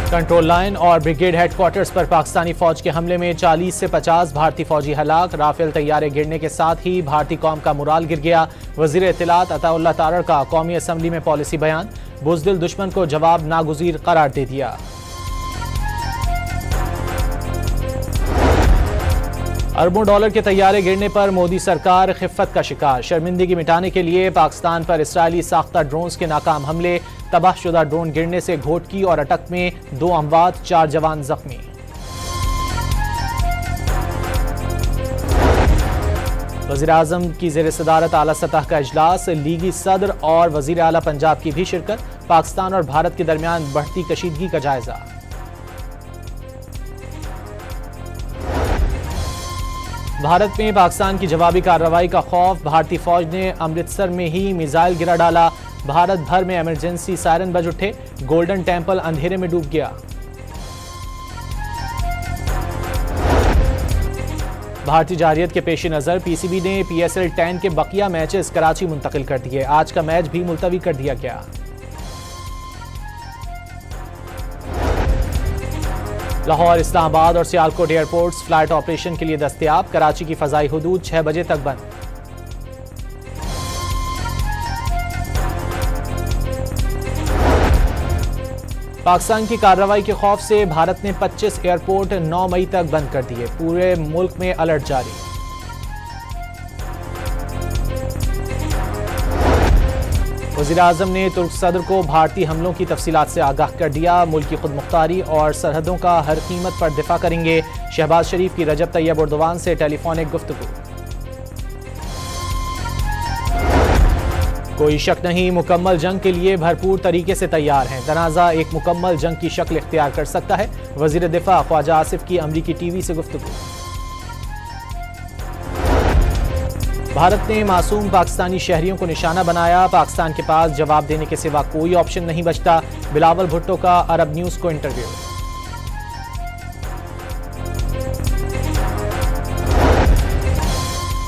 Control line और brigade headquarters पर पाकिस्तानी फौज के हमले में 40 से 50 भारतीय फौजी हलाक। राफेल तैयारे गिरने के साथ ही भारतीय कौम का मुराल गिर गया। वजीर इत्तलात अताउल्लाह तारड़ का कौमी असम्बली में पॉलिसी बयान। बुज़दिल दुश्मन को जवाब नागुज़ीर करार दे दिया। अरबों डॉलर के तैयारे गिरने पर मोदी सरकार खिफ़्फ़त का शिकार। शर्मिंदगी मिटाने के लिए पाकिस्तान पर इसराइली साख्ता ड्रोन्स के नाकाम हमले। तबाहशुदा ड्रोन गिरने से घोटकी और अटक में 2 अमवात, 4 जवान जख्मी। वज़ीर आज़म की ज़ेर सदारत आला सतह का इजलास। लीगी सदर और वज़ीर आला पंजाब की भी शिरकत। पाकिस्तान और भारत के दरमियान बढ़ती कशीदगी का जायजा। भारत में पाकिस्तान की जवाबी कार्रवाई का खौफ। भारतीय फौज ने अमृतसर में ही मिसाइल गिरा डाला। भारत भर में इमरजेंसी सायरन बज उठे। गोल्डन टेंपल अंधेरे में डूब गया। भारतीय जारियत के पेश नजर पीसीबी ने PSL 10 के बकिया मैचेस कराची मुंतकिल कर दिए। आज का मैच भी मुलतवी कर दिया गया। लाहौर, इस्लामाबाद और सियालकोट एयरपोर्ट्स फ्लाइट ऑपरेशन के लिए दस्तयाब। कराची की फजाई हुदूद 6 बजे तक बंद। पाकिस्तान की कार्रवाई के खौफ से भारत ने 25 एयरपोर्ट 9 मई तक बंद कर दिए। पूरे मुल्क में अलर्ट जारी। वज़ीर आज़म ने तुर्क सदर को भारतीय हमलों की तफसीलात से आगाह कर दिया। मुल्क की खुदमुख्तारी और सरहदों का हर कीमत पर दिफा करेंगे। शहबाज शरीफ की रजब तैयब एर्दोगान से टेलीफोनिक गुफ्तगू। कोई शक नहीं, मुकम्मल जंग के लिए भरपूर तरीके से तैयार हैं। तनाज़ा एक मुकम्मल जंग की शक्ल इख्तियार कर सकता है। वज़ीर दिफा ख्वाजा आसिफ की अमरीकी टीवी से गुफ्तगू। भारत ने मासूम पाकिस्तानी शहरियों को निशाना बनाया। पाकिस्तान के पास जवाब देने के सिवा कोई ऑप्शन नहीं बचता। बिलावल भुट्टो का अरब न्यूज को इंटरव्यू।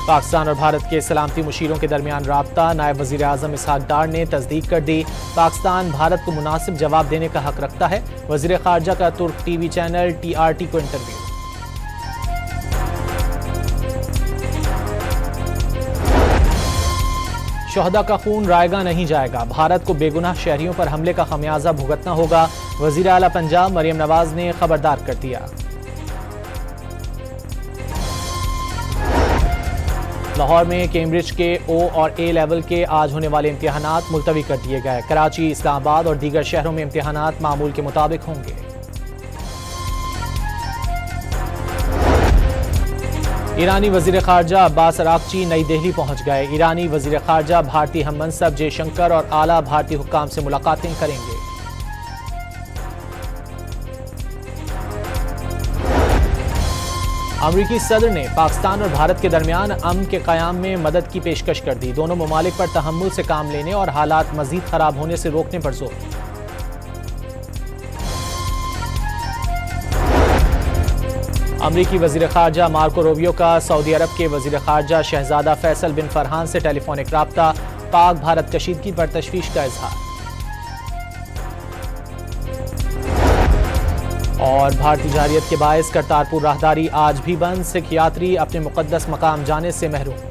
पाकिस्तान और भारत के सलामती मुशीरों के दरमियान राब्ता। नायब वजीर आजम इसहाक डार ने तस्दीक कर दी। पाकिस्तान भारत को मुनासिब जवाब देने का हक रखता है। वजीर खारजा का तुर्क टीवी चैनल TRT को इंटरव्यू। शोहदा का खून रायगा नहीं जाएगा। भारत को बेगुनाह शहरियों पर हमले का खमियाजा भुगतना होगा। वजीर आला पंजाब मरियम नवाज ने खबरदार कर दिया। लाहौर में कैम्ब्रिज के O और A लेवल के आज होने वाले इम्तिहानात मुलतवी कर दिए गए। कराची, इस्लामाबाद और दीगर शहरों में इम्तिहानात मामूल के मुताबिक होंगे। ईरानी वजीर खारजा अब्बास अराक्ची नई दिल्ली पहुंच गए। ईरानी वजीर खारजा भारतीय हम मनसब जयशंकर और आला भारतीय हुक्काम से मुलाकातें करेंगे। अमरीकी सदर ने पाकिस्तान और भारत के दरमियान अमन के क़याम में मदद की पेशकश कर दी। दोनों ममालिक पर तहम्मुल से काम लेने और हालात मजीद खराब होने से रोकने पर जोर। अमरीकी वजीर खारजा मार्को रूबियो का सऊदी अरब के वजीर खारजा शहजादा फैसल बिन फरहान से टेलीफोनिक राब्ता। पाक भारत कशीदगी पर तशवीश का इजहार। और भारतीय जारियत के बायस करतारपुर राहदारी आज भी बंद। सिख यात्री अपने मुकद्दस मकाम जाने से महरूम।